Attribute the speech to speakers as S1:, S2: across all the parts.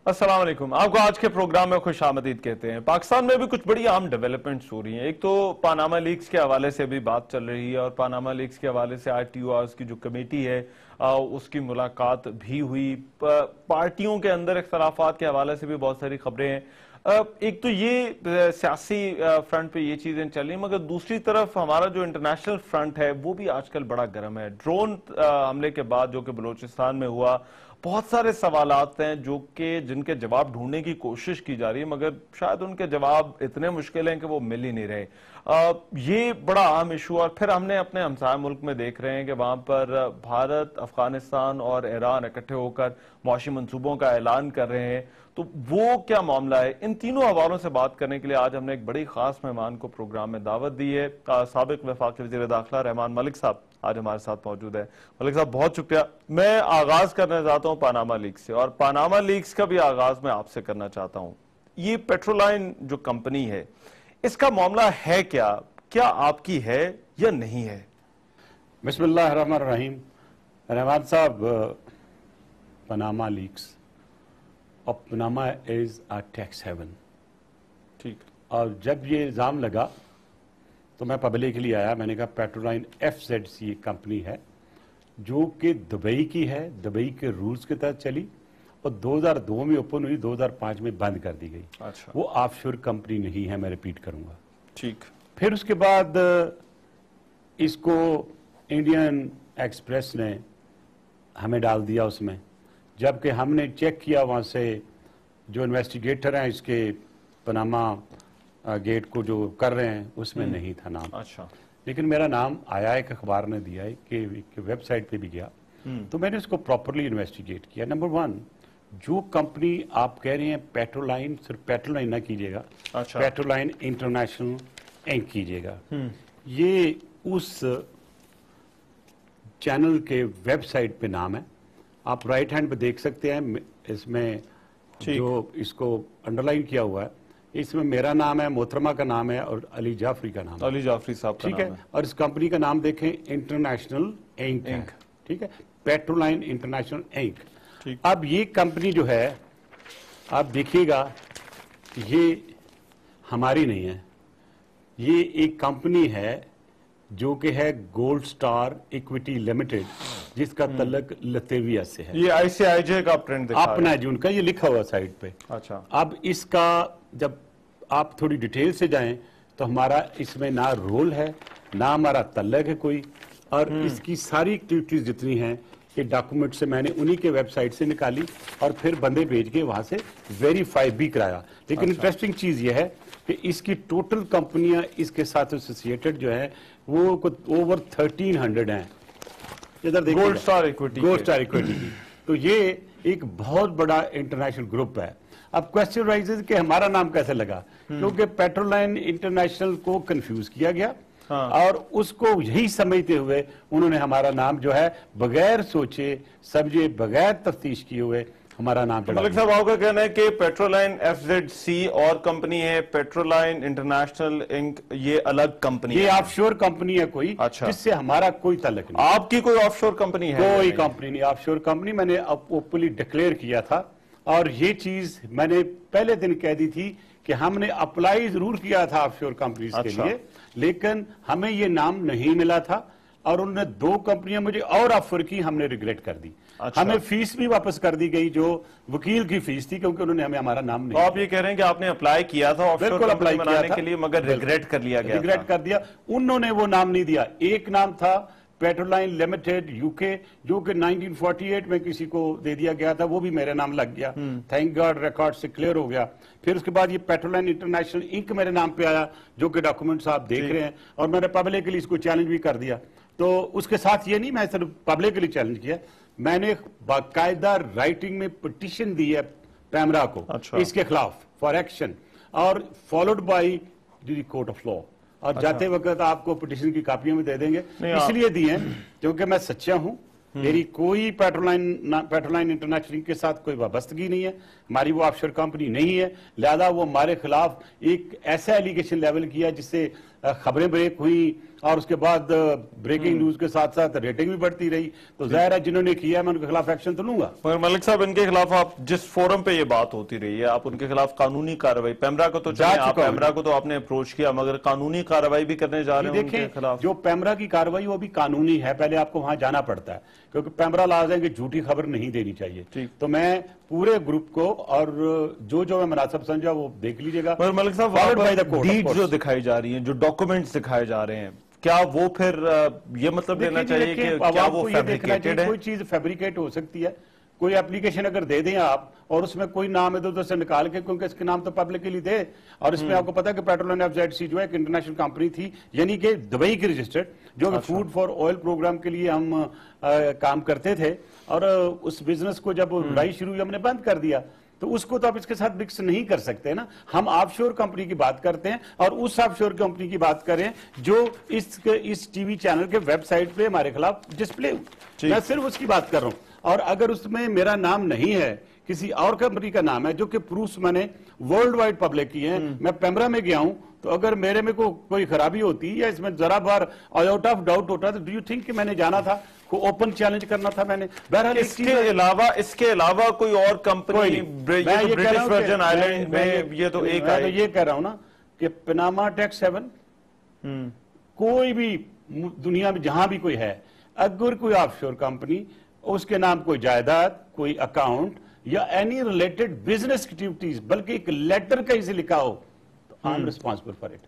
S1: अस्सलाम वालेकुम। आपको आज के प्रोग्राम में खुश आमदीद कहते हैं। पाकिस्तान में भी कुछ बड़ी अहम डेवलपमेंट्स हो रही हैं। एक तो पानामा लीक्स के हवाले से भी बात चल रही है और पानामा लीक्स के हवाले से ITURs की जो कमेटी है उसकी मुलाकात भी हुई। पार्टियों के अंदर इख्तलाफात के हवाले से भी बहुत सारी खबरें हैं। एक तो ये सियासी फ्रंट पे ये चीजें चल रही, मगर दूसरी तरफ हमारा जो इंटरनेशनल फ्रंट है वो भी आजकल बड़ा गर्म है। ड्रोन हमले के बाद जो कि बलूचिस्तान में हुआ, बहुत सारे सवालात हैं जो कि जिनके जवाब ढूंढने की कोशिश की जा रही है, मगर शायद उनके जवाब इतने मुश्किल हैं कि वो मिल ही नहीं रहे। ये बड़ा अहम इशू। और फिर हमने अपने हमसाया मुल्क में देख रहे हैं कि वहां पर भारत, अफगानिस्तान और ईरान इकट्ठे होकर मुआशी मंसूबों का ऐलान कर रहे हैं। तो वो क्या मामला है, इन तीनों हवालों से बात करने के लिए आज हमने एक बड़ी खास मेहमान को प्रोग्राम में दावत दी है। साबिक वफाकी वज़ीर दाखिला रहमान मलिक साहब आज हमारे साथ मौजूद है। मलिक साहब बहुत शुक्रिया। मैं आगाज करना चाहता हूं पानामा लीक्स से, और पानामा लीक्स का भी आगाज मैं आपसे करना चाहता हूं। ये पेट्रोलाइन जो कंपनी है, इसका मामला है क्या? क्या आपकी है या नहीं है?
S2: बिस्मिल्लाहिर्रहमानिर्रहीम। रहमान साहब, पनामा लीक्स और Panama is a tax haven.
S1: ठीक।
S2: और जब ये इल्ज़ाम लगा तो मैं पब्लिक के लिए आया। मैंने कहा पेट्रोलाइन FZC कंपनी है जो कि दुबई की है, दुबई के रूल्स के तहत चली और 2002 में ओपन हुई, 2005 में बंद कर दी गई।
S1: अच्छा।
S2: वो ऑफशोर कंपनी नहीं है, मैं रिपीट करूंगा।
S1: ठीक।
S2: फिर उसके बाद इसको इंडियन एक्सप्रेस ने हमें डाल दिया उसमें, जबकि हमने चेक किया वहाँ से जो इन्वेस्टिगेटर हैं इसके पनामा गेट को जो कर रहे हैं उसमें नहीं था नाम।
S1: अच्छा।
S2: लेकिन मेरा नाम आया, एक अखबार ने दिया है कि वेबसाइट पे भी गया, तो मैंने इसको प्रॉपरली इन्वेस्टिगेट किया। नंबर वन, जो कंपनी आप कह रहे हैं पेट्रोलाइन, सिर्फ पेट्रोलाइन ना कीजिएगा।
S1: अच्छा।
S2: पेट्रोलाइन इंटरनेशनल इंक कीजिएगा। ये उस चैनल के वेबसाइट पे नाम है, आप राइट हैंड पे देख सकते हैं। इसमें जो इसको अंडरलाइन किया हुआ है, इसमें मेरा नाम है, मोहतरमा का नाम है और अली जाफरी का नाम है।
S1: अली जाफरी साहब का
S2: ठीक
S1: नाम
S2: है। और इस कंपनी का नाम देखें, इंटरनेशनल इंक। ठीक है, पेट्रोलाइन इंटरनेशनल इंक। अब ये कंपनी जो है, आप देखिएगा, ये हमारी नहीं है, ये एक कंपनी है जो कि है गोल्ड स्टार इक्विटी लिमिटेड, जिसका तल्लक लतेविया से है।
S1: ये ICIJ का प्रिंट दिखा
S2: अपना है जी उनका, ये लिखा हुआ साइड पे।
S1: अच्छा।
S2: अब इसका जब आप थोड़ी डिटेल से जाएं तो हमारा इसमें ना रोल है, ना हमारा तल्लक है कोई, और इसकी सारी एक्टिविटीज जितनी हैं ये डॉक्यूमेंट से मैंने उन्हीं के वेबसाइट से निकाली और फिर बंदे भेज के वहां से वेरीफाई भी कराया। लेकिन इंटरेस्टिंग चीज ये है कि इसकी टोटल कंपनियां इसके साथ एसोसिएटेड जो है वो कुछ ओवर 1300 हैं। इधर देखिए,
S1: gold star equity.
S2: Gold star equity. तो ये एक बहुत बड़ा इंटरनेशनल ग्रुप है। अब क्वेश्चन राइजेस कि हमारा नाम कैसे लगा, क्योंकि पेट्रोलाइन इंटरनेशनल को कंफ्यूज किया गया। और उसको यही समझते हुए उन्होंने हमारा नाम जो है बगैर सोचे समझे, बगैर तफ्तीश किए हुए हमारा नाम चढ़ा।
S1: मलिक साहब, आपका कहना है कि पेट्रोलाइन FZC और कंपनी है, पेट्रोलाइन इंटरनेशनल इंक ये अलग कंपनी है,
S2: ये ऑफशोर कंपनी है कोई।
S1: अच्छा।
S2: जिससे हमारा कोई ताल्लुक नहीं।
S1: आपकी कोई ऑफशोर कंपनी है?
S2: कोई कंपनी नहीं, ऑफशोर कंपनी मैंने ओपनली डिक्लेयर किया था। और ये चीज मैंने पहले दिन कह दी थी कि हमने अप्लाई जरूर किया था ऑफशोर कंपनीज के लिए, लेकिन हमें ये नाम नहीं मिला था। और उन्होंने 2 कंपनियां मुझे और ऑफर की, हमने रिग्रेट कर दी।
S1: अच्छा।
S2: हमें फीस भी वापस कर दी गई जो वकील की फीस थी, क्योंकि उन्होंने हमें हमारा नाम नहीं।
S1: तो आप ये कह रहे हैं कि आपने अप्लाई किया था ऑफशोर
S2: बिल्कुल अप्लाई
S1: कंपनी बनाने के लिए, मगर रिग्रेट कर लिया गया?
S2: रिग्रेट कर दिया। उन्होंने वो नाम नहीं दिया। एक नाम था पेट्रोलाइन लिमिटेड यूके, जो कि 1948 में किसी को दे दिया गया था, वो भी मेरे नाम लग गया। थैंक गॉड रिकॉर्ड से क्लियर हो गया। फिर उसके बाद ये पेट्रोलाइन इंटरनेशनल इंक मेरे नाम पे आया, जो कि डॉक्यूमेंट्स आप देख रहे हैं। और मैंने पब्लिकली इसको चैलेंज भी कर दिया। तो उसके साथ ये नहीं मैं सिर्फ पब्लिकली चैलेंज किया, मैंने बाकायदा राइटिंग में पिटीशन दी है पैमरा को। अच्छा। इसके खिलाफ फॉर एक्शन, और followed by the court of law. और जाते वक्त आपको पिटीशन की कापियां भी दे देंगे। इसलिए दी है क्योंकि मैं सच्चा हूं, मेरी कोई पेट्रोलाइन इंटरनेशनल के साथ कोई वाबस्तगी नहीं है, हमारी वो ऑफशोर कंपनी नहीं है। लिहाजा वो हमारे खिलाफ एक ऐसा एलिगेशन लेवल किया जिससे खबरें ब्रेक हुई और उसके बाद ब्रेकिंग न्यूज के साथ साथ रेटिंग भी बढ़ती रही, तो जाहिर है जिन्होंने किया मैं उनके खिलाफ एक्शन तो लूंगा।
S1: मगर मलिक साहब, इनके खिलाफ आप जिस फोरम पे ये बात होती रही है, आप उनके खिलाफ कानूनी कार्रवाई, पैमरा को तो पैमरा को तो आपने अप्रोच किया, मगर कानूनी कार्रवाई भी करने जा रहे हैं उनके खिलाफ?
S2: जो पैमरा की कार्रवाई वो भी कानूनी है, पहले आपको वहां जाना पड़ता है, क्योंकि पैमरा लाज है कि झूठी खबर नहीं देनी चाहिए। तो मैं पूरे ग्रुप को और जो जो मैं मुनासिब समझा वो देख लीजिएगा।
S1: मलिक साहब, डीड जो दिखाई जा रही है, जो डॉक्यूमेंट्स दिखाए जा रहे हैं, क्या वो फिर ये मतलब लेना चाहिए कि क्या वो फैब्रिकेटेड है?
S2: कोई चीज फैब्रिकेट हो सकती है, कोई एप्लीकेशन अगर दे दें आप और उसमें कोई नाम इधर उधर से निकाल के, क्योंकि इसके नाम तो पब्लिकली दे, और इसमें आपको पता है कि पेट्रोलियम एफजेडसी जो है एक इंटरनेशनल कंपनी थी, यानी कि दुबई की रजिस्टर्ड, जो फूड फॉर ऑयल प्रोग्राम के लिए हम काम करते थे, और उस बिजनेस को जब लड़ाई शुरू हुई हमने बंद कर दिया। तो उसको तो आप इसके साथ मिक्स नहीं कर सकते ना। हम ऑफशोर कंपनी की बात करते हैं और उस ऑफशोर कंपनी की बात करें जो इस टीवी चैनल के वेबसाइट पे हमारे खिलाफ डिस्प्ले, मैं सिर्फ उसकी बात कर रहा हूं। और अगर उसमें मेरा नाम नहीं है, किसी और कंपनी का नाम है, जो कि प्रूफ्स मैंने वर्ल्ड वाइड पब्लिक किए हैं, मैं पैमरा में गया हूं, तो अगर मेरे में कोई खराबी होती या इसमें जरा बार आउट ऑफ डाउट होता, तो डू यू थिंक कि मैंने जाना था, को ओपन चैलेंज करना था मैंने? बहरहाल
S1: इसके अलावा कोई और कंपनी ब्रिटिश वर्जन आइलैंड में, ये तो एक है।
S2: ये कह रहा हूं ना कि पनामा टैक्स 7 कोई भी दुनिया में जहां भी कोई है, अगर कोई ऑफशोर कंपनी, उसके नाम कोई जायदाद, कोई अकाउंट या एनी रिलेटेड बिजनेस एक्टिविटीज, बल्कि एक लेटर कहीं से लिखा हो, तो I am responsible for it,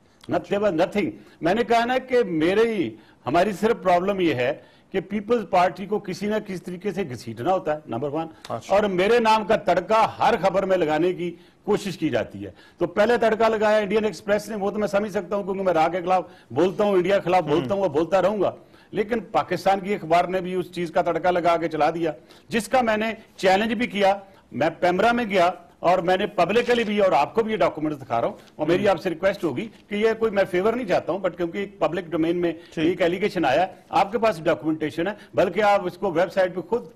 S2: nothing. मैंने कहा ना कि हमारी सिर्फ प्रॉब्लम यह है कि पीपल्स पार्टी को किसी ना किसी तरीके से घसीटना होता है, नंबर 1, और मेरे नाम का तड़का हर खबर में लगाने की कोशिश की जाती है। तो पहले तड़का लगाया इंडियन एक्सप्रेस ने, वो तो मैं समझ सकता हूं क्योंकि मैं राह के खिलाफ बोलता हूं, इंडिया के खिलाफ बोलता हूं, वो बोलता रहूंगा। लेकिन पाकिस्तान की अखबार ने भी उस चीज का तड़का लगा के चला दिया, जिसका मैंने चैलेंज भी किया। मैं पैमरा में गया और मैंने पब्लिकली भी, और आपको भी ये डॉक्यूमेंट दिखा रहा हूं, और मेरी आपसे रिक्वेस्ट होगी कि ये कोई मैं फेवर नहीं चाहता हूं, बट क्योंकि एक पब्लिक डोमेन में एक एलिगेशन आया, आपके पास डॉक्यूमेंटेशन है, बल्कि आप इसको वेबसाइट पे खुद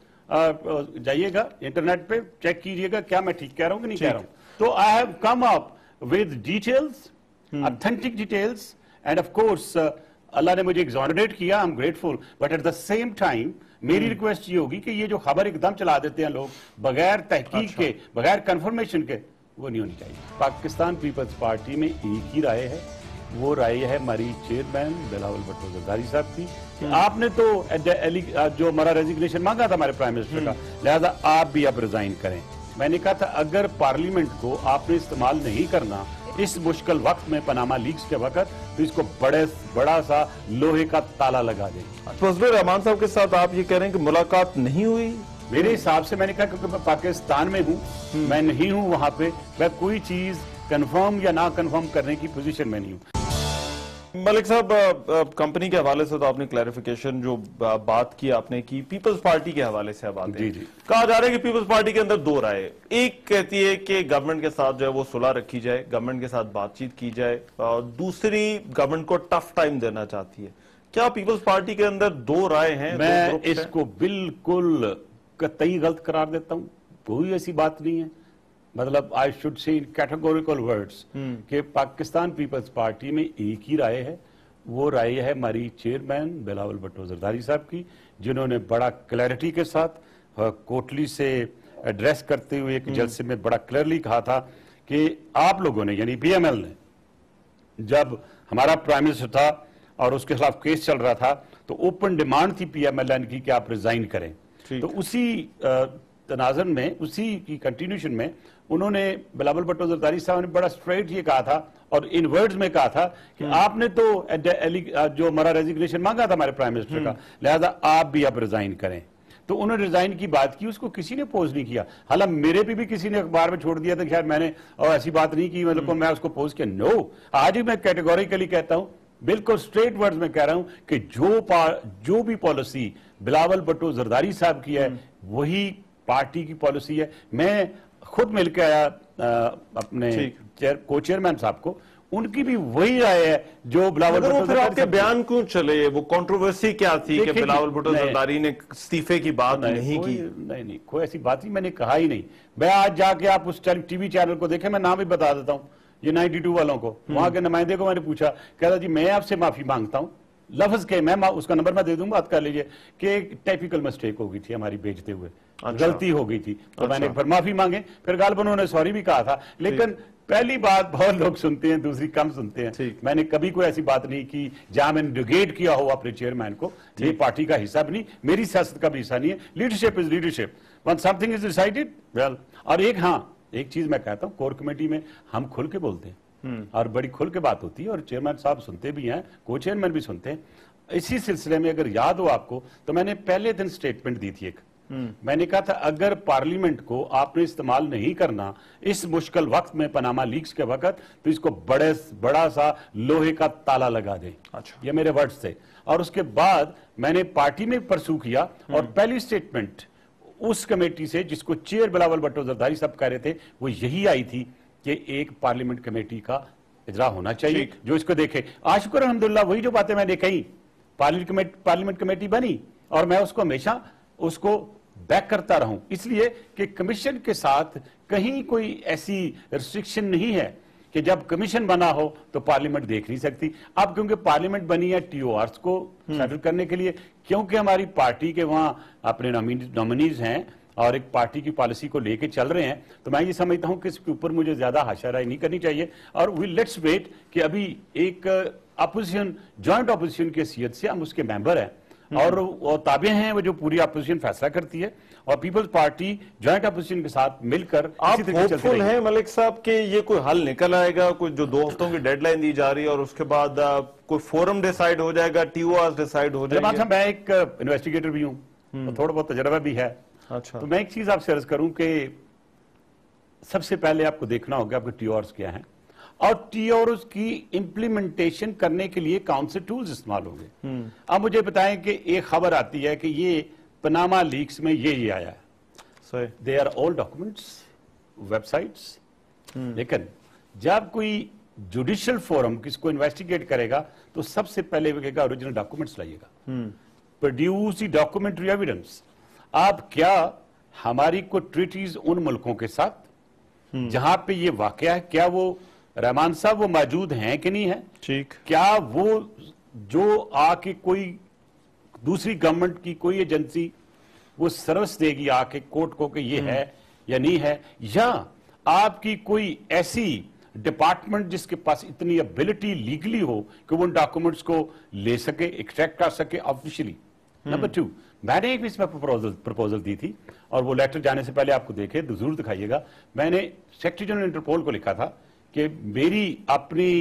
S2: जाइएगा, इंटरनेट पे चेक कीजिएगा क्या मैं ठीक कह रहा हूं कि नहीं कह रहा हूं। तो I have come up with details, authentic details, and of course अल्लाह ने मुझे एग्जॉनरेट किया, I am grateful, but at the same time मेरी रिक्वेस्ट ये होगी कि ये जो खबर एकदम चला देते हैं लोग बगैर तहकीक के, बगैर कंफर्मेशन के, वो नहीं होनी चाहिए। पाकिस्तान पीपल्स पार्टी में एक ही राय है, वो राय है हमारी चेयरमैन बिलावल भुट्टो जरदारी साहब की। आपने तो जो हमारा रेजिग्नेशन मांगा था हमारे प्राइम मिनिस्टर का, लिहाजा आप भी अब रिजाइन करें। मैंने कहा था अगर पार्लियामेंट को आपने इस्तेमाल नहीं करना इस मुश्किल वक्त में, पनामा लीक्स के वक्त, तो इसको बड़ा सा लोहे का ताला लगा दें।
S1: फजलुर रहमान साहब के साथ आप ये कह रहे हैं कि मुलाकात नहीं हुई?
S2: मेरे हिसाब से मैंने कहा क्योंकि मैं पाकिस्तान में हूं, मैं नहीं हूं वहां पे, मैं कोई चीज कंफर्म या ना कंफर्म करने की पोजीशन में नहीं हूं।
S1: मलिक साहब, कंपनी के हवाले से तो आपने क्लैरिफिकेशन जो बात की आपने की, पीपल्स पार्टी के हवाले से अब आते हैं। कहा जा रहा है कि पीपल्स पार्टी के अंदर दो राय, एक कहती है कि गवर्नमेंट के साथ जो है वो सुलह रखी जाए, गवर्नमेंट के साथ बातचीत की जाए, और दूसरी गवर्नमेंट को टफ टाइम देना चाहती है। क्या पीपल्स पार्टी के अंदर दो राय हैं?
S2: मैं इसको बिल्कुल कतई गलत करार देता हूं, कोई ऐसी बात नहीं है। मतलब I should say in categorical words कि पाकिस्तान पीपल्स पार्टी में एक ही राय है, वो राय है हमारी चेयरमैन बिलावल भुट्टो जरदारी साहब की, जिन्होंने बड़ा क्लैरिटी के साथ कोटली से एड्रेस करते हुए एक जलसे में बड़ा क्लियरली कहा था कि आप लोगों ने, यानी पीएमएल ने, जब हमारा प्राइम मिनिस्टर था और उसके खिलाफ केस चल रहा था, तो ओपन डिमांड थी पीएमएल की कि आप रिजाइन करें। तो उसी तनाज़ुर में, उसी की कंटिन्यूशन में, उन्होंने बिलावल भुट्टो जरदारी साहब ने बड़ा स्ट्रेट ये कहा था और इन वर्ड्स में कहा था कि आपने तो जो हमारा रेजिग्नेशन मांगा था हमारे प्राइम मिनिस्टर का, लिहाजा आप भी अब रिजाइन करें। तो उन्होंने रिजाइन की बात की, उसको किसी ने पोज नहीं किया। हालांकि मेरे पे भी किसी ने अखबार में छोड़ दिया था, शायद मैंने ऐसी बात नहीं की, मतलब मैं उसको पोज किया। नो, आज ही मैं कैटेगोरिकली कहता हूं, बिल्कुल स्ट्रेट वर्ड्स में कह रहा हूं कि जो भी पॉलिसी बिलावल भुट्टो जरदारी साहब की है वही पार्टी की पॉलिसी है। मैं खुद मिलकर आया अपने को चेयरमैन साहब को, उनकी भी वही राय है जो बिलावल भुट्टो।
S1: फिर आपके बयान क्यों चले? वो कंट्रोवर्सी क्या थी कि बिलावल भुट्टो जरदारी ने इस्तीफे की बात नहीं की?
S2: नहीं, कोई ऐसी बात ही मैंने कहा ही नहीं। मैं आज जाके आप उस टीवी चैनल को देखें, मैं नाम भी बता देता हूं ये 92 वालों को, वहां के नुमाइंदे को मैंने पूछा, कहता जी मैं आपसे माफी मांगता हूं, लफ्ज के मैं उसका नंबर मैं दे दूंगा, बात कर लीजिए, कि एक टिपिकल मिस्टेक हो गई थी हमारी भेजते हुए, गलती हो गई थी, तो मैंने फिर माफी मांगे, फिर गालिबन उन्होंने सॉरी भी कहा था। लेकिन पहली बात बहुत लोग सुनते हैं, दूसरी कम सुनते हैं। मैंने कभी कोई ऐसी बात नहीं की जहां मैंने डिग्रेड किया हो अपने चेयरमैन को, ये पार्टी का हिस्सा भी नहीं, मेरी सियासत का भी हिस्सा नहीं है। Leadership is leadership, one something is decided well. और एक चीज मैं कहता हूं, कोर कमेटी में हम खुल के बोलते हैं और बड़ी खुल के बात होती है, और चेयरमैन साहब सुनते भी हैं, को चेयरमैन भी सुनते हैं। इसी सिलसिले में अगर याद हो आपको, तो मैंने पहले दिन स्टेटमेंट दी थी एक, मैंने कहा था अगर पार्लियामेंट को आपने इस्तेमाल नहीं करना इस मुश्किल वक्त में, पनामा लीक्स के वक्त, तो इसको बड़ा सा लोहे का ताला लगा दें। अच्छा। ये मेरे वर्ड्स थे। और उसके बाद मैंने पार्टी में परसू किया, और पहली स्टेटमेंट उस कमेटी से जिसको चेयर बिलावल भुट्टो जरदारी साहब कह रहे थे, वो यही आई थी कि एक पार्लियामेंट कमेटी का इजरा होना चाहिए जो इसको देखे। आज शुक्र अल्हम्दुलिल्लाह वही जो बातें मैंने कही, पार्लियामेंट कमेटी बनी, और मैं उसको हमेशा उसको बैक करता रहूं, इसलिए कि कमीशन के साथ कहीं कोई ऐसी रिस्ट्रिक्शन नहीं है कि जब कमीशन बना हो तो पार्लियामेंट देख नहीं सकती। अब क्योंकि पार्लियामेंट बनी है टीओआर्स को सेटल करने के लिए, क्योंकि हमारी पार्टी के वहां अपने नॉमिनीज हैं और एक पार्टी की पॉलिसी को लेके चल रहे हैं, तो मैं ये समझता हूं कि इसके ऊपर मुझे ज्यादा हाशाराई नहीं करनी चाहिए। और वी लेट्स वेट कि अभी एक अपोजिशन, जॉइंट अपोजिशन की हैसियत से हम उसके मेंबर हैं, और वो ताबे हैं वो जो पूरी अपोजिशन फैसला करती है, और पीपल्स पार्टी जॉइंट अपोजिशन के साथ मिलकर
S1: आप होपफुल हैं मलिक साहब कि ये कोई हल निकल आएगा, कोई जो 2 हफ्तों की डेडलाइन दी जा रही है, और उसके बाद कोई फोरम डिसाइड हो जाएगा, टीओआर डिसाइड हो जाएगा?
S2: मैं एक इन्वेस्टिगेटर भी हूं, तो थोड़ा बहुत तजर्बा भी है।
S1: अच्छा।
S2: तो मैं एक चीज आपसे अर्ज करूं कि सबसे पहले आपको देखना होगा आपके टीओआर्स क्या है, और टीओआरएस की इंप्लीमेंटेशन करने के लिए कौन से टूल्स इस्तेमाल होंगे। अब मुझे बताएं कि एक खबर आती है कि ये पनामा लीक्स में ये आया है, they are all documents, websites, लेकिन जब कोई जुडिशियल फोरम किसको इन्वेस्टिगेट करेगा तो सबसे पहले वो कहेगा ओरिजिनल डॉक्यूमेंट्स लाइएगा, प्रोड्यूस द डॉक्यूमेंट्री एविडेंस। आप क्या हमारी को ट्रीटीज उन मुल्कों के साथ जहां पे ये वाकया है, क्या वो रहमान साहब वो मौजूद हैं कि नहीं है? ठीक। क्या वो जो आके कोई दूसरी गवर्नमेंट की कोई एजेंसी वो सर्विस देगी आके कोर्ट को कि ये है या नहीं है, या आपकी कोई ऐसी डिपार्टमेंट जिसके पास इतनी एबिलिटी लीगली हो कि वो उन डॉक्यूमेंट्स को ले सके, एक्सट्रैक्ट कर सके ऑफिशियली। नंबर 2, मैंने एक इसमें प्रपोजल दी थी, और वो लेटर जाने से पहले आपको देखे तो जरूर दिखाइएगा। मैंने सेक्रेटरी जनरल इंटरपोल को लिखा था कि मेरी अपनी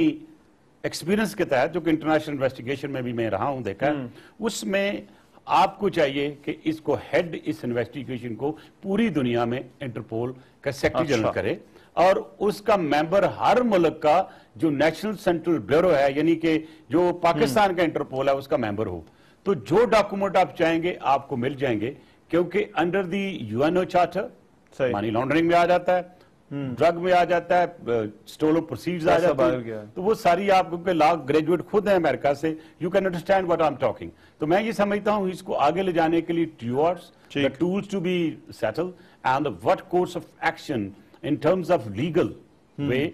S2: एक्सपीरियंस के तहत, जो कि इंटरनेशनल इन्वेस्टिगेशन में भी मैं रहा हूं, देखा उसमें आपको चाहिए कि इसको हेड, इस इन्वेस्टिगेशन को पूरी दुनिया में इंटरपोल का सेक्रेटरी जनरल करे, और उसका मेंबर हर मुल्क का जो नेशनल सेंट्रल ब्यूरो है, यानी कि जो पाकिस्तान का इंटरपोल है, उसका मेंबर हो। तो जो डॉक्यूमेंट आप चाहेंगे आपको मिल जाएंगे, क्योंकि under the UNO charter money laundering में आ जाता है, ड्रग में आ जाता है, स्टोलन प्रोसीड्स आ जाता है, तो वो सारी आप क्योंकि लॉ ग्रेजुएट खुद है अमेरिका से, you can understand what I am talking. तो मैं ये समझता हूं इसको आगे ले जाने के लिए TORs, the tools to be settle, and what course of action in terms of legal way,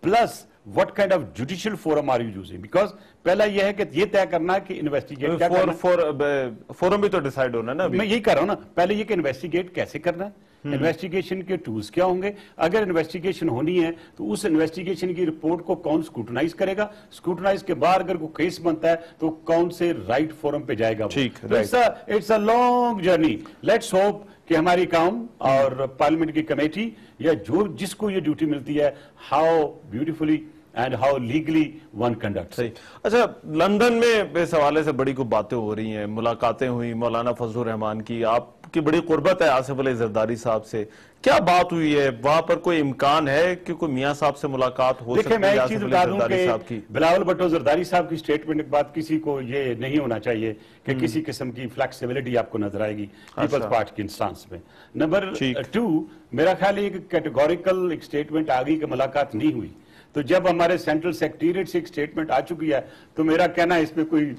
S2: plus what kind of judicial forum are you using, because पहला यह है कि ये तय करना है कि इन्वेस्टिगेट क्या करना है।
S1: फोरम भी तो डिसाइड होना ना,
S2: मैं यही कर रहा हूं ना, पहले ये कि इन्वेस्टिगेट कैसे करना है, इन्वेस्टिगेशन के टूल्स क्या होंगे, अगर इन्वेस्टिगेशन होनी है तो उस इन्वेस्टिगेशन की रिपोर्ट को कौन स्क्रूटनाइज करेगा, स्क्रूटनाइज के बाद अगर कोई केस बनता है तो कौन से राइट फोरम पे जाएगा। It's a long journey. Let's hope कि हमारी काम और पार्लियामेंट की कमेटी या जो जिसको ये ड्यूटी मिलती है, how beautifully and how legally one conduct.
S1: सही। अच्छा, लंदन में इस हवाले से बड़ी कुछ बातें हो रही हैं, मुलाकातें हुई मौलाना फजलुर रहमान की, आपकी बड़ी कुर्बत है आसिफ अली जरदारी साहब से, क्या बात हुई है वहां पर? कोई इम्कान है कि कोई मियां साहब से मुलाकात हो सकती है?
S2: मैं एक चीज बता दूं कि बिलावल भुट्टो जरदारी साहब की स्टेटमेंट के बाद किसी को ये नहीं होना चाहिए कि किसी किस्म की फ्लेक्सिबिलिटी आपको नजर आएगी पीपल्स पार्टी के इंस्टांस में। नंबर 2, मेरा ख्याल है कि कैटेगोरिकल एक स्टेटमेंट आ गई कि मुलाकात नहीं हुई, تو جب ہمارے سینٹرل سیکریٹریٹ سے ایک سٹیٹمنٹ آ چکی ہے تو میرا کہنا اس میں کوئی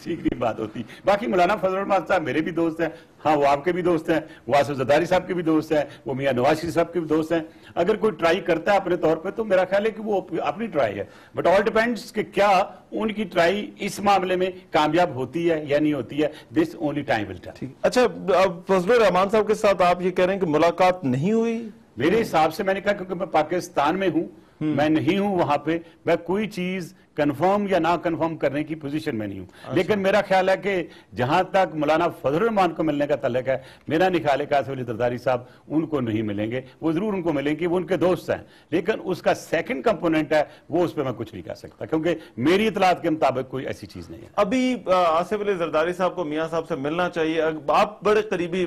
S2: سیکھی بات ہوتی. باقی مولانا فضل الرحمان صاحب میرے بھی دوست ہیں, ہاں وہ آپ کے بھی دوست ہیں, وہ آصف زرداری صاحب کے بھی دوست ہیں, وہ میاں نواز شریف صاحب کے بھی دوست ہیں. اگر کوئی ٹرائی کرتا ہے اپنے طور پہ تو میرا خیال ہے کہ وہ اپنی ٹرائی ہے, بٹ آل ڈیپینڈس کہ کیا ان کی ٹرائی اس معاملے میں کامیاب ہوتی ہے یا نہیں ہوتی ہے. This only time will tell.
S1: اچھا, اب فضل الرحمان صاحب کے ساتھ آپ یہ کہہ رہے ہیں کہ ملاقات نہیں ہوئی؟
S2: میرے حساب سے میں نے کہا کیونکہ میں پاکستان میں ہوں, میں نہیں ہوں وہاں پہ, میں کوئی چیز کنفرم یا نہ کنفرم کرنے کی پوزیشن میں نہیں ہوں. لیکن میرا خیال ہے کہ جہاں تک مولانا فضل الرحمان کو ملنے کا تعلق ہے, میرا نہیں خیال ہے کہ آصف علی زرداری صاحب ان کو نہیں ملیں گے. وہ ضرور ان کو ملیں گے, وہ ان کے دوست ہیں, لیکن اس کا سیکنڈ کمپوننٹ ہے وہ اس پہ میں کچھ نہیں کہہ سکتا کیونکہ میری اطلاعات کے مطابق کوئی ایسی چیز نہیں ہے.
S1: ابھی آصف علی زرداری صاحب کو میاں صاحب سے ملنا چاہیے. آپ بڑے قریبی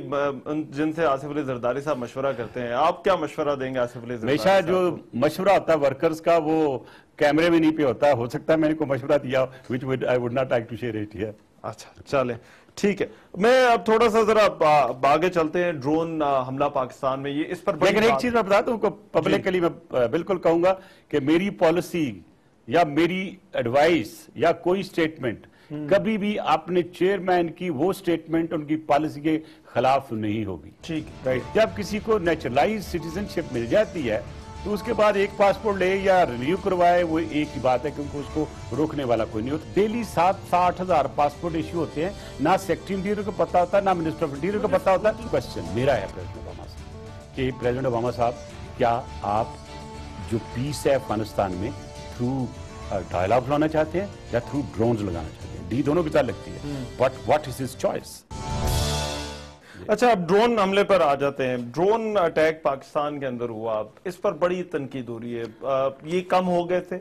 S1: جن سے آصف علی زرداری صاحب مشورہ کرتے ہیں, آپ کیا مشورہ دیں گے آصف علی زرداری صاحب؟
S2: ہمیشہ جو مشورہ ہوتا ہے ورکرز کا وہ کیمرے میں نہیں پہ ہوتا. ہو سکتا ہے میں نے کوئی مشورہ دیا which I would not like to share it here.
S1: اچھا چلیں ٹھیک ہے. میں اب تھوڑا سا ذرا آگے چلتے ہیں. ڈرون حملہ پاکستان میں, یہ اس پر
S2: لیکن ایک چیز میں بتاتا ہوں پبلکلی میں بالکل کہوں گا کہ میری پالیسی یا میری ایڈوائس یا کوئی سٹیٹمنٹ کبھی بھی اپنے چیئرمین کی وہ سٹیٹمنٹ ان کی پالیسی کے خلاف نہیں ہوگی.
S1: ٹھیک,
S2: جب کسی کو نیچرلائز سٹیزن شپ مل جاتی ہے تو اس کے بعد ایک پاسپورٹ لے یا رینیو کروائے, وہ ایک ہی بات ہے کیونکہ اس کو روکنے والا کوئی نہیں ہوتا. ڈیلی 7-8 ہزار پاسپورٹ ایشو ہوتے ہیں, نہ سیکرٹری انٹیریئر کو پتا ہوتا ہے نہ منسٹر آف انٹیریئر کو پتا ہوتا ہے. کوشچن میرا ہے پریزیڈنٹ اوباما سے کہ پریزیڈنٹ اوباما صاحب کیا آپ جو پیس ہے افغانستان میں تھرو ڈائلاگ لانا چاہتے ہیں یا تھرو ڈرونز لگانا چاہتے ہیں؟ ڈی دونوں کی طرح لگتی ہے, but what is his choice.
S1: اچھا اب ڈرون حملے پر آ جاتے ہیں. ڈرون اٹیک پاکستان کے اندر ہوا, اس پر بڑی تنقید ہو رہی ہے. یہ کم ہو گئے تھے,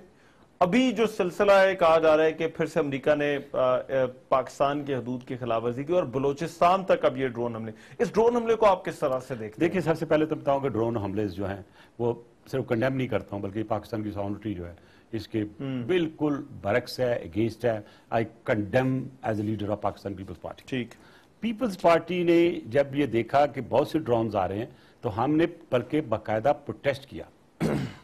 S1: ابھی جو سلسلہ ہے کہا جا رہا ہے کہ پھر سے امریکہ نے پاکستان کے حدود کی خلاف ورزی کی اور بلوچستان تک اب یہ ڈرون حملے. اس ڈرون حملے کو آپ کس طرح سے دیکھتے ہیں؟
S2: دیکھیں, سب سے پہلے تو بتاؤں کہ ڈرون حملے جو ہیں وہ صرف کنڈیم نہیں کرتا ہوں بلکہ پاکستان کی ساؤنڈری جو ہے اس کے بالکل برعکس ہے, اگینسٹ ہے. I condemn as a leader of Pakistan Peoples Party.
S1: ٹھیک,
S2: پیپلز پارٹی نے جب یہ دیکھا کہ بہت سے ڈرونز آ رہے ہیں تو ہم نے بلکہ باقاعدہ پروٹیسٹ کیا.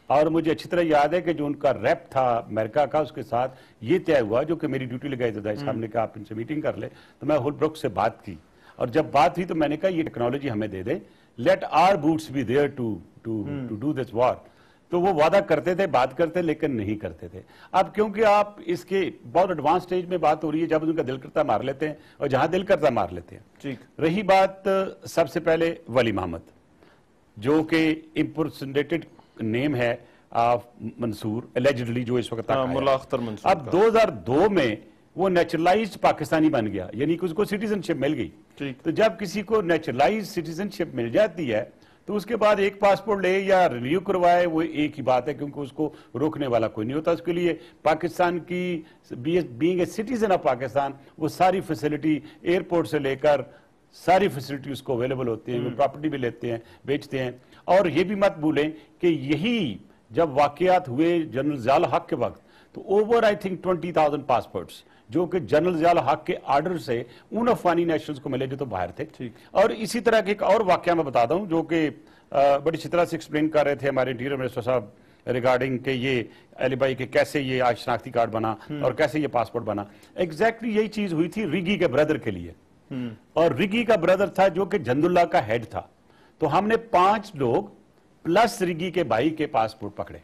S2: اور مجھے اچھی طرح یاد ہے کہ جو ان کا ریپ تھا امریکہ کا, اس کے ساتھ یہ طے ہوا, جو کہ میری ڈیوٹی لگائی زرداری صاحب نے کہا آپ ان سے میٹنگ کر لے, تو میں ہول بروک سے بات کی. اور جب بات ہوئی تو میں نے کہا یہ ٹیکنالوجی ہمیں دے دیں, let our boots be there to do this war. تو وہ وعدہ کرتے تھے, بات کرتے لیکن نہیں کرتے تھے. اب کیونکہ آپ اس کے بہت ایڈوانس سٹیج میں بات ہو رہی ہے, جب ان کا دل کرتا مار لیتے ہیں اور جہاں دل کرتا مار لیتے ہیں.
S1: ٹھیک,
S2: رہی بات سب سے پہلے ولی محمد جو کہ امپرسنیٹڈ نیم ہے آف منصور ایلیجڈلی جو اس وقت
S1: ملا اختر منصور.
S2: اب 2002 میں وہ نیچرلائزڈ پاکستانی بن گیا, یعنی کہ اس کو سٹیزن شپ مل گئی. تو جب کسی کو نیچرلائزڈ سٹیزن شپ مل جاتی ہے تو اس کے بعد ایک پاسپورٹ لے یا رینیو کروائے, وہ ایک ہی بات ہے کیونکہ اس کو روکنے والا کوئی نہیں ہوتا. اس کے لیے پاکستان کی being a citizen of Pakistan وہ ساری فیسلٹی ایئرپورٹ سے لے کر ساری فیسلٹی اس کو اویلیبل ہوتی ہیں, وہ پراپرٹی بھی لیتے ہیں, بیچتے ہیں. اور یہ بھی مت بھولیں کہ یہی جب واقعات ہوئے جنرل ضیاء الحق کے وقت تو اوور آئی تھنک 20,000 پاسپورٹس جو کہ جنرل ضیاء الحق کے آرڈر سے ان افغانی نیشنلز کو ملے جو تو باہر تھے. اور اسی طرح کے ایک اور واقعہ میں بتاتا ہوں جو کہ بڑی اچھی طرح سے ایکسپلین کر رہے تھے ہمارے انٹیریئر منسٹر صاحب ریگارڈنگ کہ یہ علی بھائی کہ کیسے یہ آج شناختی کارڈ بنا اور کیسے یہ پاسپورٹ بنا. ایگزیکٹلی یہی چیز ہوئی تھی ریگی کے بردر کے لیے, اور ریگی کا بردر تھا جو کہ جند اللہ کا ہیڈ تھا. تو ہم نے 5 لوگ پلس ریگی کے بھائی کے پاسپورٹ پکڑے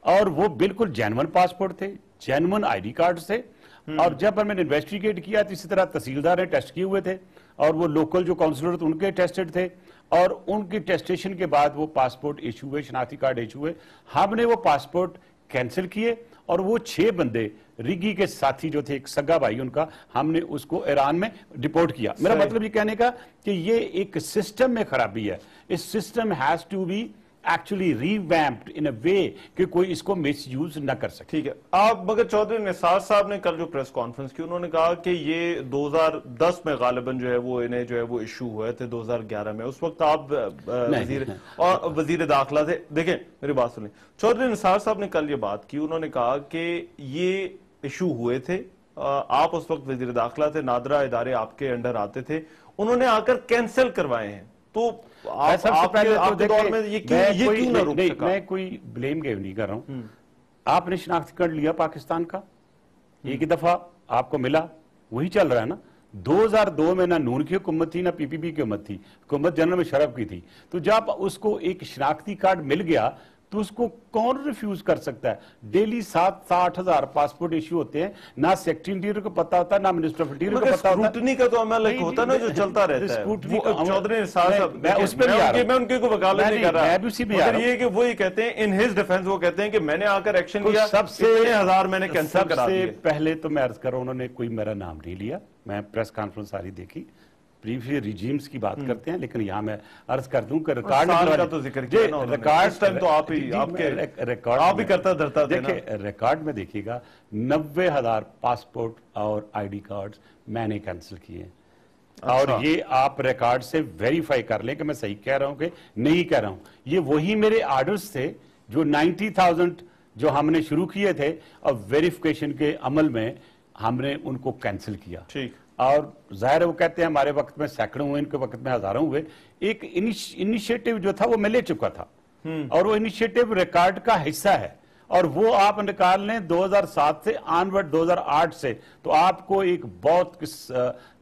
S2: اور وہ بالکل جینون پاسپورٹ تھے, جینون آئی ڈی کارڈ تھے. اور جب ہم نے انویسٹیگیٹ کیا تو اسی طرح تحصیلدار نے ٹیسٹ کیے ہوئے تھے اور وہ لوکل جو کاؤنسلر تھے ان کے ٹیسٹڈ تھے, اور ان کی ٹیسٹیشن کے بعد وہ پاسپورٹ ایشو ہوئے, شناختی کارڈ ایشو ہوئے. ہم نے وہ پاسپورٹ کینسل کیے اور وہ 6 بندے ریگی کے ساتھی جو تھے, ایک سگا بھائی ان کا, ہم نے اس کو ایران میں ڈیپورٹ کیا. میرا مطلب یہ کہنے کا کہ یہ ایک سسٹم میں خرابی ہے. اس system has to be actually revamped in a way کہ کوئی اس کو مس یوز نہ کر سکے.
S1: ٹھیک ہے. آپ مگر چودھری نثار صاحب نے کل جو پریس کانفرنس کی, انہوں نے کہا کہ یہ 2010 میں غالباً جو ہے وہ انہیں جو ہے وہ ایشو ہوئے تھے 2011 میں. اس وقت آپ وزیر داخلہ تھے. دیکھیں میری بات سنیں, چودھری نثار صاحب نے کل یہ بات کی, انہوں نے کہا کہ یہ ایشو ہوئے تھے, آپ اس وقت وزیر داخلہ تھے, نادرہ ادارے آپ کے انڈر آتے تھے, انہوں نے آ کر کینسل کروائے ہیں. تو
S2: سب سے پہلے
S1: آپ کے دور میں یہ کیوں نہ روک سکا؟
S2: میں کوئی بلیم گیم نہیں کر رہا ہوں. आपने शनाख्ती कार्ड लिया पाकिस्तान का, एक ही दफा आपको मिला, वही चल रहा है ना। 2002 में ना नून की हुकूमत थी ना पीपीपी की हुकूमत थी, हुकूमत जनरल मुशर्रफ की थी। तो जब उसको एक शनाख्ती कार्ड मिल गया तो उसको कौन रिफ्यूज कर सकता है? डेली 7-8 हजार पासपोर्ट इश्यू होते हैं, ना सेक्रेटरी इंटीरियर को पता होता है, ना मिनिस्टर ऑफ इंटीरियर को पता होता है।
S1: स्क्रूटनी का तो अमल एक होता है ना जो चलता रहता है। चौधरी निसार साहब, मैं उनकी को वकालत नहीं कर रहा, मगर ये कि वो ये कहते हैं इन हिज डिफेंस, वो कहते हैं कि मैंने आकर एक्शन लिया, सबसे 1000 मैंने कैंसिल करा दिए।
S2: पहले तो मैं अर्ज कर रहा हूं, उन्होंने कोई मेरा नाम नहीं लिया। मैं प्रेस कॉन्फ्रेंस सारी देखी, प्रीवियस रिजीम्स की बात करते हैं, लेकिन यहां मैं अर्ज कर दूं कि रिकॉर्ड
S1: का तो जिक्र किया ना उन्होंने, इस टाइम तो आप ही आपके रिकॉर्ड आप ही करता धरता थे।
S2: देखिए रिकॉर्ड में देखिएगा 90,000 पासपोर्ट और आईडी कार्ड्स मैंने कैंसिल किए। और ये आप रिकॉर्ड से वेरीफाई कर लें कि मैं सही कह रहा हूं कि नहीं कह रहा हूं। ये वही मेरे ऑर्डर्स थे जो 90,000 जो हमने शुरू किए थे, और वेरिफिकेशन के अमल में हमने उनको कैंसिल किया।
S1: ठीक।
S2: और जाहिर है वो कहते हैं हमारे वक्त में सैकड़ों हुए, इनके वक्त में हजारों हुए। एक इनिशिएटिव जो था वो मैं ले चुका था, और वो इनिशिएटिव रिकॉर्ड का हिस्सा है, और वो आप निकाल लें 2007 से ऑनवर्ड 2008 से, तो आपको एक बहुत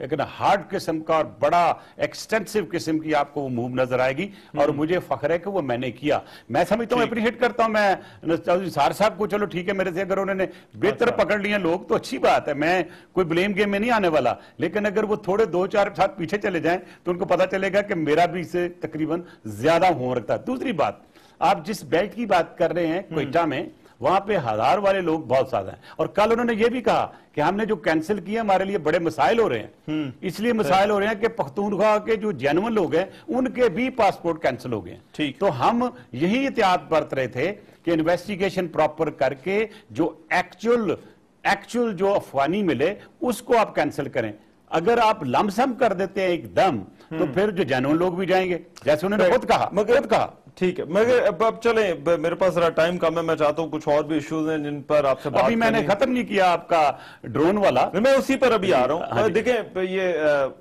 S2: एक हार्ड किस्म का और बड़ा एक्सटेंसिव किस्म की आपको वो मूव नजर आएगी। और मुझे फख्र है कि वो मैंने किया। मैं समझता हूँ, अप्रिशिएट करता हूँ मैं चौधरी सार साहब को, चलो ठीक है, मेरे से अगर उन्होंने बेहतर पकड़ लिए लोग तो अच्छी बात है, मैं कोई ब्लेम गेम में नहीं आने वाला। लेकिन अगर वो थोड़े 2-4 साल पीछे चले जाएं तो उनको पता चलेगा कि मेरा भी इससे तकरीबन ज्यादा हो रखता है। दूसरी बात, आप जिस बेल्ट की बात कर रहे हैं क्वेटा में, वहां पे हजार वाले लोग बहुत ज्यादा हैं। और कल उन्होंने ये भी कहा कि हमने जो कैंसिल किया हमारे लिए बड़े मसाइल हो रहे हैं। इसलिए मसाइल हो रहे हैं कि पख्तूनख्वा के जो जेन्युइन लोग हैं उनके भी पासपोर्ट कैंसिल हो गए हैं।
S1: ठीक।
S2: तो हम यही एहतियात बरत रहे थे कि इन्वेस्टिगेशन प्रॉपर करके जो एक्चुअल जो अफवानी मिले उसको आप कैंसिल करें। अगर आप लमसम कर देते हैं एकदम, तो फिर जो जेन्युइन लोग भी जाएंगे, जैसे उन्होंने खुद कहा।
S1: ठीक है, मगर अब चले, मेरे पास जरा टाइम कम है, मैं चाहता हूँ कुछ और भी इश्यूज हैं जिन पर आपसे बात
S2: अभी मैंने खत्म नहीं किया आपका ड्रोन वाला,
S1: मैं उसी पर अभी आ रहा हूँ। देखें, ये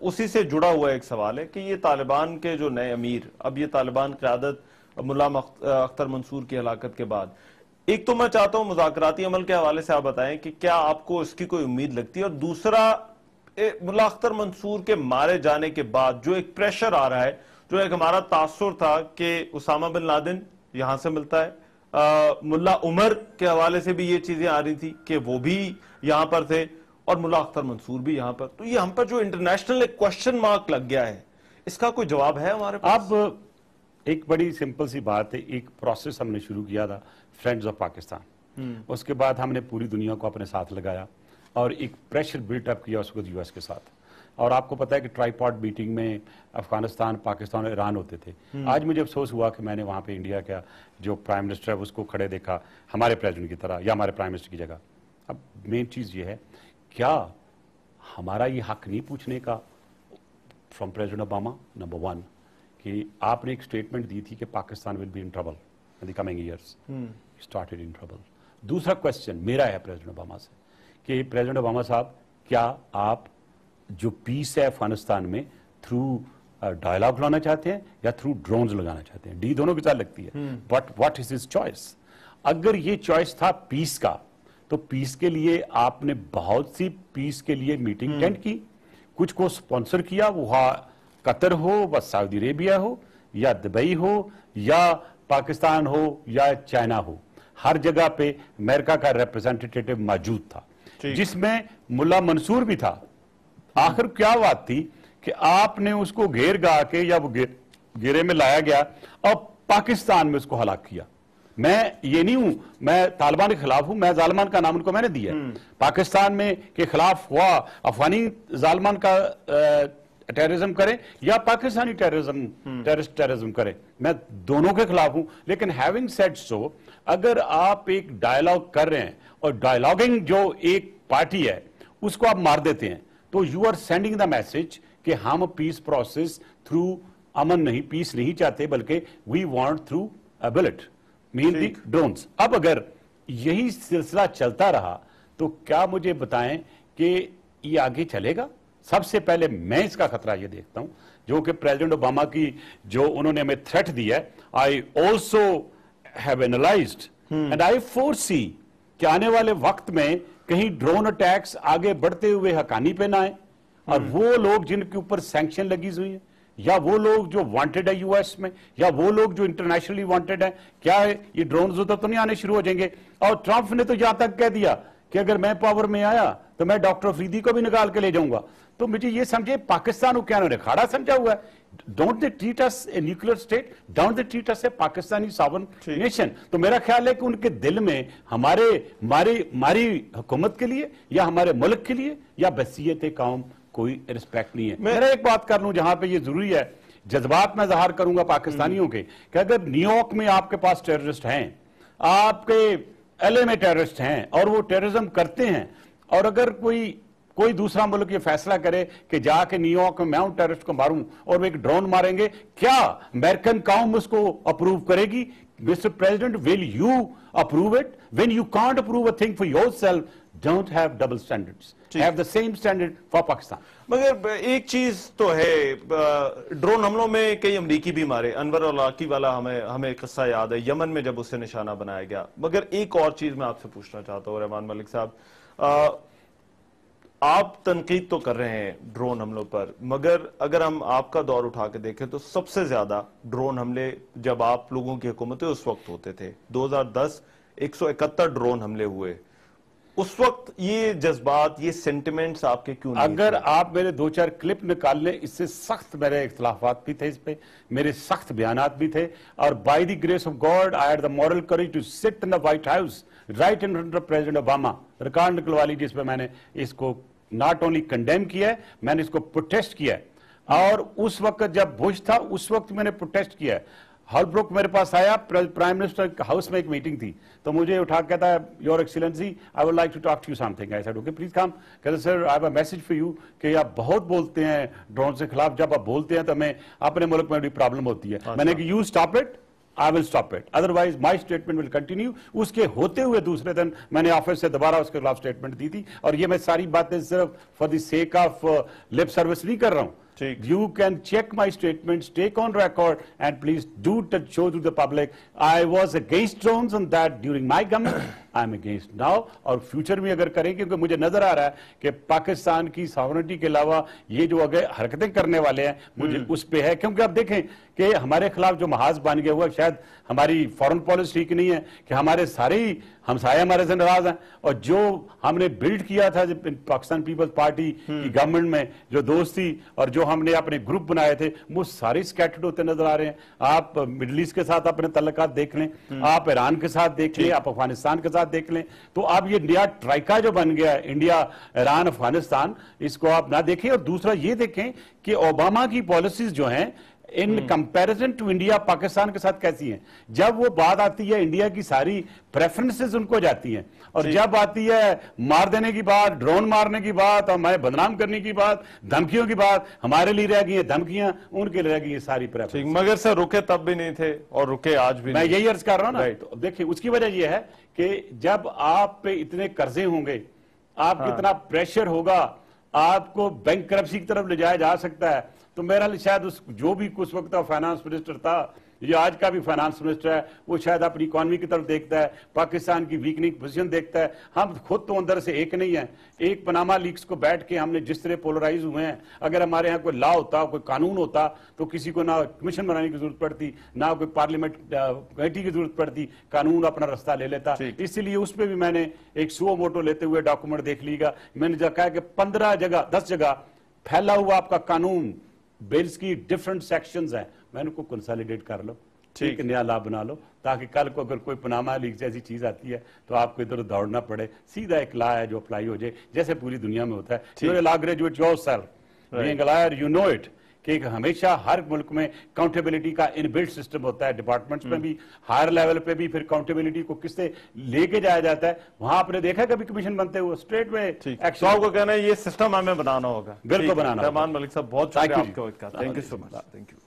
S1: उसी से जुड़ा हुआ एक सवाल है कि ये तालिबान के जो नए अमीर, अब ये तालिबान क़यादत मुल्ला अख्तर मंसूर की हलाकत के बाद, एक तो मैं चाहता हूँ मुज़ाकराती अमल के हवाले से आप बताएं कि क्या आपको इसकी कोई उम्मीद लगती है, और दूसरा मुल्ला अख्तर मंसूर के मारे जाने के बाद जो एक प्रेशर आ रहा है, जो एक हमारा तासुर था कि उसामा बिन लादेन यहां से मिलता है, मुल्ला उमर के हवाले से भी ये चीजें आ रही थी कि वो भी यहां पर थे, और मुल्ला अख्तर मंसूर भी यहां पर, तो ये हम पर जो इंटरनेशनल एक क्वेश्चन मार्क लग गया है, इसका कोई जवाब है हमारे पास?
S2: अब एक बड़ी सिंपल सी बात है, एक प्रोसेस हमने शुरू किया था फ्रेंड्स ऑफ पाकिस्तान, उसके बाद हमने पूरी दुनिया को अपने साथ लगाया और एक प्रेशर बिल्टअप किया उसको यूएस के साथ। और आपको पता है कि ट्राईपॉड मीटिंग में अफगानिस्तान, पाकिस्तान और ईरान होते थे। आज मुझे अफसोस हुआ कि मैंने वहां पे इंडिया का जो प्राइम मिनिस्टर है उसको खड़े देखा हमारे प्रेसिडेंट की तरह, या हमारे प्राइम मिनिस्टर की जगह। अब मेन चीज ये है, क्या हमारा ये हक नहीं पूछने का फ्रॉम प्रेसिडेंट ओबामा, नंबर 1, कि आपने एक स्टेटमेंट दी थी कि Pakistan will be in trouble in the coming years, started in trouble. दूसरा क्वेश्चन मेरा है प्रेसिडेंट ओबामा से कि प्रेसिडेंट ओबामा साहब, क्या आप जो पीस है अफगानिस्तान में थ्रू डायलॉग लाना चाहते हैं या थ्रू ड्रोन्स लगाना चाहते हैं? डी दोनों के साथ लगती है, but what is his choice? अगर ये चॉइस था पीस का, तो पीस के लिए आपने बहुत सी पीस के लिए मीटिंग अटेंड की, कुछ को स्पॉन्सर किया, वहां कतर हो, व सऊदी अरेबिया हो, या दुबई हो, या पाकिस्तान हो, या चाइना हो, हर जगह पे अमेरिका का रिप्रेजेंटेटिव मौजूद था, जिसमें मुल्ला मंसूर भी था। आखिर क्या बात थी कि आपने उसको घेर गा के, या वो घेरे में लाया गया और पाकिस्तान में उसको हलाक किया। मैं ये नहीं हूं, मैं तालिबान के खिलाफ हूं, मैं जालिमान का नाम उनको मैंने दिया। पाकिस्तान में के खिलाफ हुआ, अफगानी जालिमान का टेररिज्म करे या पाकिस्तानी टेररिज्म करे, मैं दोनों के खिलाफ हूं। लेकिन हैविंग सेड सो, अगर आप एक डायलॉग कर रहे हैं और डायलॉगिंग जो एक पार्टी है उसको आप मार देते हैं, तो you are sending the message कि हम पीस प्रोसेस थ्रू अमन नहीं, पीस नहीं चाहते, बल्कि we want through a bullet, mean the drones. अब अगर यही सिलसिला चलता रहा तो क्या मुझे बताएं कि ये आगे चलेगा? सबसे पहले मैं इसका खतरा ये देखता हूं, जो कि प्रेसिडेंट ओबामा की जो उन्होंने हमें थ्रेट दिया है, I also have analysed and I foresee कि आने वाले वक्त में कहीं ड्रोन अटैक्स आगे बढ़ते हुए हकानी पे ना आए, और वो लोग जिनके ऊपर सैंक्शन लगी हुई है, या वो लोग जो वांटेड है यूएस में, या वो लोग जो इंटरनेशनली वांटेड है, क्या ये ड्रोन तो नहीं आने शुरू हो जाएंगे? और ट्रंप ने तो यहां तक कह दिया कि अगर मैं पावर में आया तो मैं डॉक्टर अफरीदी को भी निकाल के ले जाऊंगा। तो मुझे ये समझे पाकिस्तान को क्या उन्होंने खाड़ा समझा हुआ है? Don't they treat us a nuclear state, don't they treat us A Pakistani sovereign nation. तो मेरा ख्याल है कि उनके दिल में हमारी हुकूमत के लिए या हमारे मुल्क के लिए या बसीयत कौम कोई रिस्पेक्ट नहीं है। मेरा एक बात कर लूं जहां पे ये जरूरी है, जज्बात में ज़ाहिर करूंगा पाकिस्तानियों के, कि अगर न्यूयॉर्क में आपके पास टेररिस्ट हैं, आपके एलए में टेररिस्ट हैं और वो टेररिज्म करते हैं, और अगर कोई दूसरा मुल्क ये फैसला करे कि जाके न्यूयॉर्क में मैं उन टेररिस्ट को मारूं और वो एक ड्रोन मारेंगे, क्या अमेरिकन कौम उसको अप्रूव करेगी? Mister president, will you approve it? When you can't approve a thing for yourself, don't have double standards, have the same standard for Pakistan.
S1: मगर एक चीज तो है, ड्रोन हमलों में कई अमरीकी भी मारे, अनवर औलाकी वाला हमें किस्सा याद है, यमन में जब उससे निशाना बनाया गया। मगर एक और चीज मैं आपसे पूछना चाहता हूं रहमान मलिक साहब, आप तनकीद तो कर रहे हैं ड्रोन हमलों पर, मगर अगर हम आपका दौर उठा के देखें तो सबसे ज्यादा ड्रोन हमले जब आप लोगों की हुकूमतें उस वक्त होते थे, 2010 171 ड्रोन हमले हुए। उस वक्त ये जज्बात, ये सेंटिमेंट्स आपके क्यों नहीं
S2: अगर
S1: थे?
S2: आप मेरे 2-4 क्लिप निकाल लें, इससे सख्त मेरे इख्तिलाफात भी थे, इस पे मेरे सख्त बयानात भी थे, और by the grace of God I had the moral courage to sit in the White House right in front of President Obama. Record निकलवा लीजिए, जिसपे मैंने इसको नॉट ओनली कंडेम किया है, मैंने इसको प्रोटेस्ट किया है। और उस वक्त जब बुश था, उस वक्त मैंने प्रोटेस्ट किया है। हॉलब्रुक मेरे पास आया, प्राइम मिनिस्टर हाउस में एक मीटिंग थी, तो मुझे उठा कहता है, your excellency I would like to talk to you something. I said okay please come. कहते sir I have a message for you, कि आप बहुत बोलते हैं ड्रोन के खिलाफ, जब आप बोलते हैं तो हमें अपने मुल्क में भी प्रॉब्लम होती है। मैंने कहा you stop it, I will stop it. Otherwise, my statement will continue. उसके होते हुए दूसरे दिन मैंने ऑफिस से दोबारा उसके खिलाफ स्टेटमेंट दी थी। और ये मैं सारी बातें सिर्फ for the sake of lip service नहीं कर रहा हूं। You can check my statements, take on record, and please do show to the public. I was against drones on that during my government. I'm against now. और future में अगर करें, क्योंकि मुझे नजर आ रहा है कि पाकिस्तान की सॉवरेनिटी के अलावा ये जो अगर हरकतें करने वाले हैं, मुझे उस पे है। क्योंकि आप देखें कि हमारे खिलाफ जो महाज बन गया हुआ, शायद हमारी फॉरेन पॉलिसी ठीक नहीं है कि हमारे सारे ही हमसाये हमारे से नाराज हैं, और जो हमने बिल्ड किया था पाकिस्तान पीपल्स पार्टी की गवर्नमेंट में जो दोस्ती और जो हमने अपने ग्रुप बनाए थे, वो सारे स्कैटर्ड होते नजर आ रहे हैं। आप मिडिल ईस्ट के साथ अपने तल्लुकात देख लें, आप ईरान के साथ देख लें, आप अफगानिस्तान के साथ देख लें, तो अब ये नया ट्राइका जो बन गया है, इंडिया ईरान अफगानिस्तान, इसको आप ना देखें। और दूसरा ये देखें कि ओबामा की पॉलिसीज जो हैं in comparison to India Pakistan के साथ कैसी हैं। जब वो बात आती है इंडिया की सारी प्रेफरेंसेस उनको जाती हैं, और जब आती है मार देने की बात, ड्रोन मारने की बात, और हमें बदनाम करने की बात, धमकियों की बात, हमारे लिए रह गई है धमकियां, उनके लिए रह गई है सारी प्रेफरेंस।
S1: मगर सर रुके तब भी नहीं थे और रुके आज भी
S2: मैं
S1: नहीं।
S2: यही अर्ज कर रहा हूं ना। तो देखिए उसकी वजह यह है कि जब आप पे इतने कर्जे होंगे, आप कितना प्रेशर होगा, आपको बैंक करप्सी की तरफ ले जाया जा सकता है। तो मेरा शायद उस जो भी उस वक्त का फाइनेंस मिनिस्टर था, ये आज का भी फाइनेंस मिनिस्टर है, वो शायद अपनी इकोनॉमी की तरफ देखता है, पाकिस्तान की वीकनिंग पोजीशन देखता है। हम खुद तो अंदर से एक नहीं है। एक पनामा लीक्स को बैठ के हमने जिस तरह पोलराइज हुए हैं, अगर हमारे यहाँ कोई लॉ होता, कोई कानून होता, तो किसी को ना कमीशन बनाने की जरूरत पड़ती, ना कोई पार्लियामेंट कमेटी की जरूरत पड़ती, कानून अपना रास्ता ले लेता। इसीलिए उस पर भी मैंने एक सुओ मोटो लेते हुए डॉक्यूमेंट देख लिया। मैंने जो कहा कि 15 जगह 10 जगह फैला हुआ आपका कानून, बिल्स की डिफरेंट सेक्शंस हैं, मैंने को कंसोलिडेट कर लो, ठीक नया ला बना लो, ताकि कल को अगर कोई पनामा लीक जैसी चीज आती है तो आपको इधर दौड़ना पड़े। सीधा एक ला है जो अप्लाई हो जाए, जैसे पूरी दुनिया में होता है। You law graduate yourself, being a lawyer, you know it, कि हमेशा हर मुल्क में काउंटेबिलिटी का इनबिल्ट सिस्टम होता है। डिपार्टमेंट्स में भी, हायर लेवल पे भी फिर काउंटेबिलिटी को किससे लेके जाया जाता है। वहां आपने देखा कभी कमीशन बनते हुए स्ट्रेट में एक्शन।
S1: आपको कहना है ये सिस्टम हमें बनाना होगा,
S2: बिल्कुल बनाना।
S1: रहमान मलिक साहब बहुत शुक्रिया आपका, thank you so much, thank you.